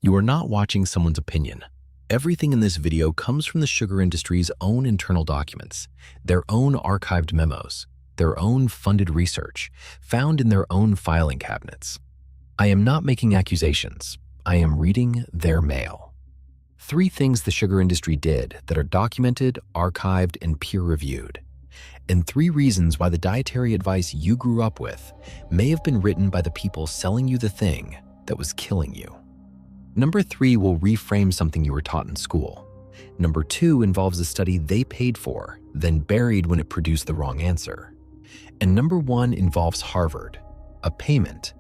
You are not watching someone's opinion. Everything in this video comes from the sugar industry's own internal documents, their own archived memos, their own funded research, found in their own filing cabinets. I am not making accusations. I am reading their mail. 3 things the sugar industry did that are documented, archived, and peer-reviewed. And 3 reasons why the dietary advice you grew up with may have been written by the people selling you the thing that was killing you. Number 3 will reframe something you were taught in school. Number 2 involves a study they paid for, then buried when it produced the wrong answer. And number 1 involves Harvard, a payment,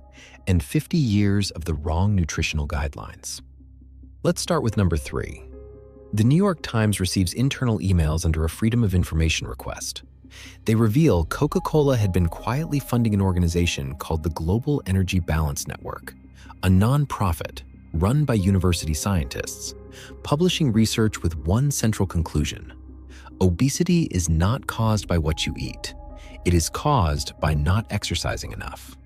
and 50 years of the wrong nutritional guidelines. Let's start with number 3. The New York Times receives internal emails under a Freedom of Information request. They reveal Coca-Cola had been quietly funding an organization called the Global Energy Balance Network, a non-profit run by university scientists, publishing research with one central conclusion: obesity is not caused by what you eat. It is caused by not exercising enough.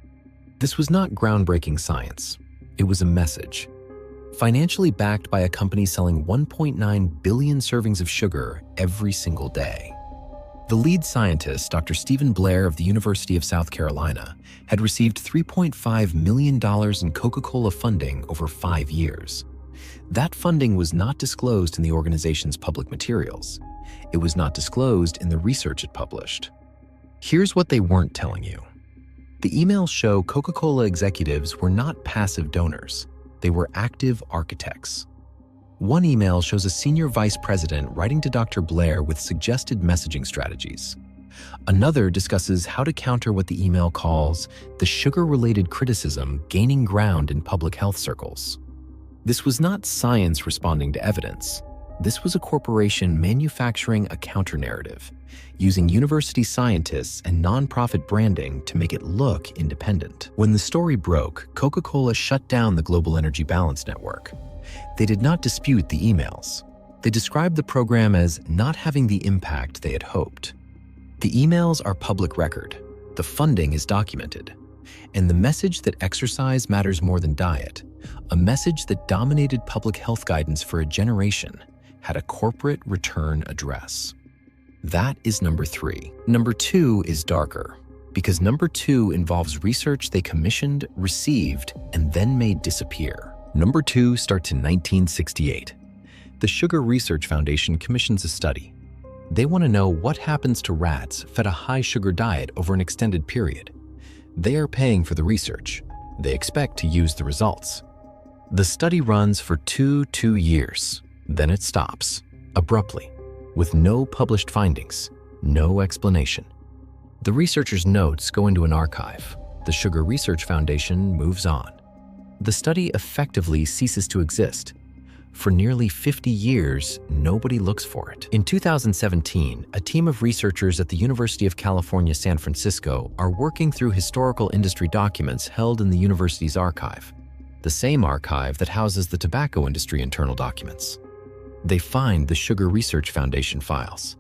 This was not groundbreaking science. It was a message. Financially backed by a company selling 1.9 billion servings of sugar every single day. The lead scientist, Dr. Stephen Blair of the University of South Carolina, had received $3.5 million in Coca-Cola funding over 5 years. That funding was not disclosed in the organization's public materials. It was not disclosed in the research it published. Here's what they weren't telling you. The emails show Coca-Cola executives were not passive donors. They were active architects. One email shows a senior vice president writing to Dr. Blair with suggested messaging strategies. Another discusses how to counter what the email calls the sugar-related criticism gaining ground in public health circles. This was not science responding to evidence. This was a corporation manufacturing a counter-narrative, using university scientists and nonprofit branding to make it look independent. When the story broke, Coca-Cola shut down the Global Energy Balance Network. They did not dispute the emails. They described the program as not having the impact they had hoped. The emails are public record. The funding is documented. And the message that exercise matters more than diet, a message that dominated public health guidance for a generation, had a corporate return address. That is number 3. Number 2 is darker, because number 2 involves research they commissioned, received, and then made disappear. Number 2 starts in 1968. The Sugar Research Foundation commissions a study. They want to know what happens to rats fed a high-sugar diet over an extended period. They are paying for the research. They expect to use the results. The study runs for 2 years. Then it stops, abruptly, with no published findings, no explanation. The researchers' notes go into an archive. The Sugar Research Foundation moves on. The study effectively ceases to exist. For nearly 50 years, nobody looks for it. In 2017, a team of researchers at the University of California, San Francisco are working through historical industry documents held in the university's archive, the same archive that houses the tobacco industry internal documents. They find the Sugar Research Foundation files.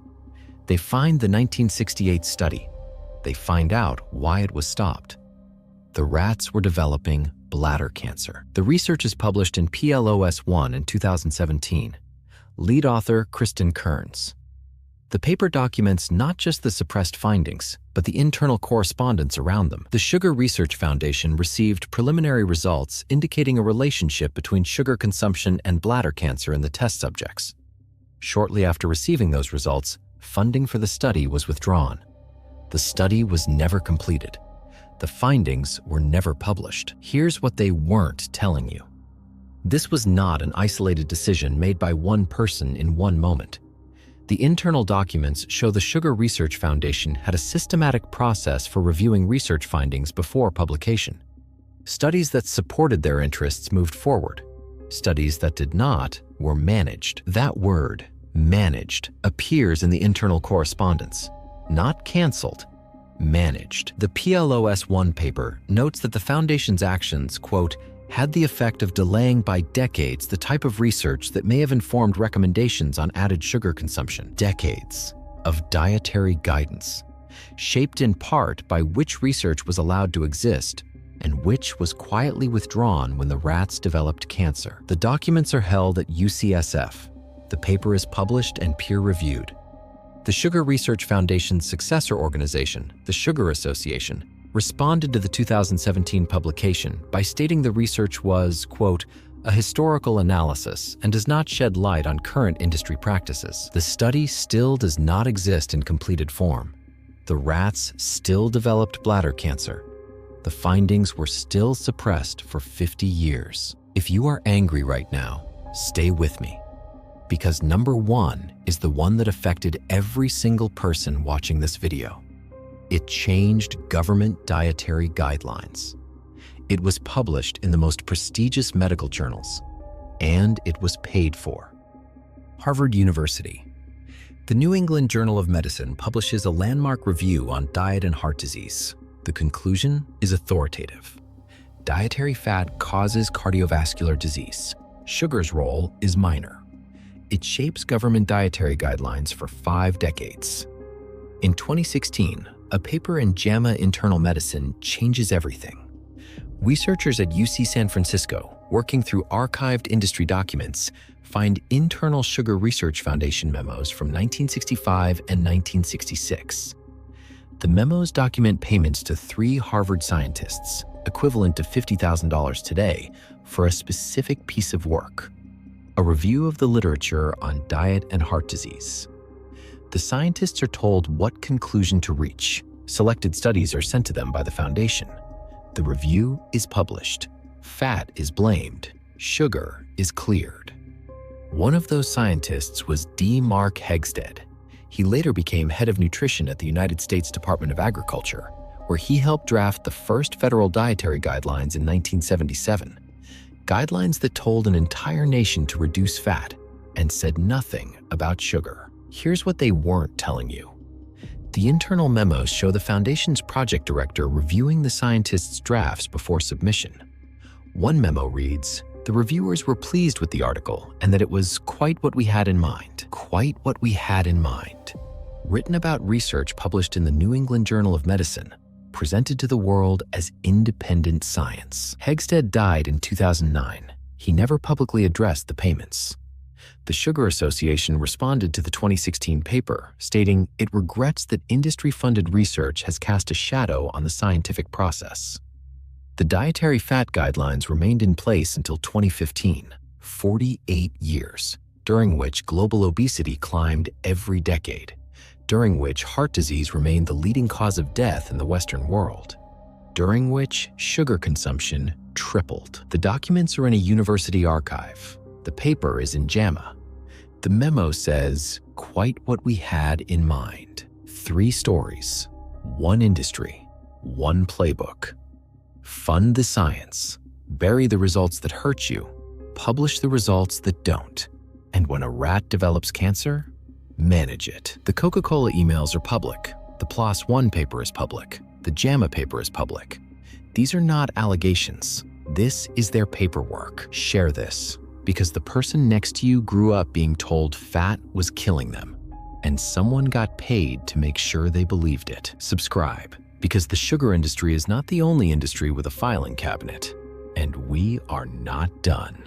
They find the 1968 study. They find out why it was stopped. The rats were developing bladder cancer. The research is published in PLOS 1 in 2017. Lead author Kristen Kearns. The paper documents not just the suppressed findings, but the internal correspondence around them. The Sugar Research Foundation received preliminary results indicating a relationship between sugar consumption and bladder cancer in the test subjects. Shortly after receiving those results, funding for the study was withdrawn. The study was never completed. The findings were never published. Here's what they weren't telling you. This was not an isolated decision made by one person in one moment. The internal documents show the Sugar Research Foundation had a systematic process for reviewing research findings before publication. Studies that supported their interests moved forward. Studies that did not were managed. That word, managed, appears in the internal correspondence. Not canceled, managed. The PLOS 1 paper notes that the Foundation's actions, quote, had the effect of delaying by decades the type of research that may have informed recommendations on added sugar consumption. Decades of dietary guidance, shaped in part by which research was allowed to exist, and which was quietly withdrawn when the rats developed cancer. The documents are held at UCSF. The paper is published and peer-reviewed. The Sugar Research Foundation's successor organization, the Sugar Association, responded to the 2017 publication by stating the research was, quote, a historical analysis and does not shed light on current industry practices. The study still does not exist in completed form. The rats still developed bladder cancer. The findings were still suppressed for 50 years. If you are angry right now, stay with me. Because number one is the one that affected every single person watching this video. It changed government dietary guidelines. It was published in the most prestigious medical journals, and it was paid for. Harvard University. The New England Journal of Medicine publishes a landmark review on diet and heart disease. The conclusion is authoritative. Dietary fat causes cardiovascular disease. Sugar's role is minor. It shapes government dietary guidelines for 5 decades. In 2016, a paper in JAMA Internal Medicine changes everything. Researchers at UC San Francisco, working through archived industry documents, find internal Sugar Research Foundation memos from 1965 and 1966. The memos document payments to 3 Harvard scientists, equivalent to $50,000 today, for a specific piece of work: a review of the literature on diet and heart disease. The scientists are told what conclusion to reach. Selected studies are sent to them by the foundation. The review is published. Fat is blamed. Sugar is cleared. One of those scientists was D. Mark Hegsted. He later became head of nutrition at the United States Department of Agriculture, where he helped draft the first federal dietary guidelines in 1977. Guidelines that told an entire nation to reduce fat and said nothing about sugar. Here's what they weren't telling you. The internal memos show the foundation's project director reviewing the scientists' drafts before submission. One memo reads, "The reviewers were pleased with the article and that it was quite what we had in mind." Quite what we had in mind. Written about research published in the New England Journal of Medicine, presented to the world as independent science. Hegsted died in 2009. He never publicly addressed the payments. The Sugar Association responded to the 2016 paper, stating it regrets that industry-funded research has cast a shadow on the scientific process. The dietary fat guidelines remained in place until 2015, 48 years, during which global obesity climbed every decade, during which heart disease remained the leading cause of death in the Western world, during which sugar consumption tripled. The documents are in a university archive. The paper is in JAMA. The memo says, quite what we had in mind. 3 stories, 1 industry, 1 playbook. Fund the science, bury the results that hurt you, publish the results that don't. And when a rat develops cancer, manage it. The Coca-Cola emails are public. The PLOS One paper is public. The JAMA paper is public. These are not allegations. This is their paperwork. Share this, because the person next to you grew up being told fat was killing them, and someone got paid to make sure they believed it. Subscribe, because the sugar industry is not the only industry with a filing cabinet, and we are not done.